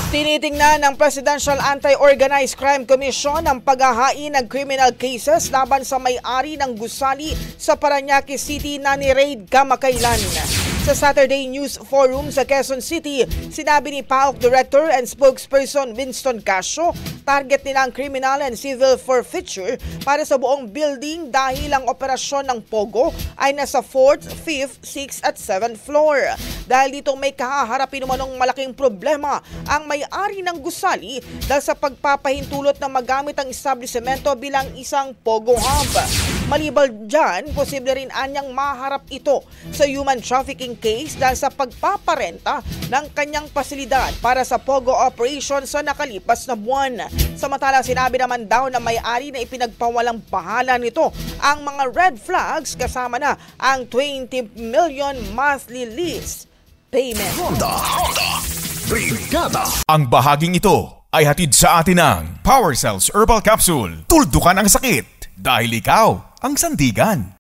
Tinitingnan ng Presidential Anti-Organized Crime Commission ang paghahain ng criminal cases laban sa may-ari ng gusali sa Parañaque City na ni-raid kamakailan. Sa Saturday News Forum sa Quezon City, sinabi ni PAOK Director and Spokesperson Winston Casio, target nila ang criminal and civil forfeiture para sa buong building dahil ang operasyon ng POGO ay nasa 4th, 5th, 6th at 7th floor. Dahil dito may kahaharapin umanong malaking problema ang may-ari ng gusali dahil sa pagpapahintulot na magamit ang establishmento bilang isang POGO hub. Maliban dyan, posible rin anyang maharap ito sa human trafficking case dahil sa pagpaparenta ng kanyang pasilidad para sa POGO operation sa nakalipas na buwan. Samantalang sinabi naman daw na may-ari na ipinagpawalang bahala nito ang mga red flags kasama na ang 20 million monthly lease payment. Honda Brigada. Ang bahaging ito ay hatid sa atin ng Power Cells Herbal Capsule. Tuldukan ang sakit dahil ikaw ang sandigan.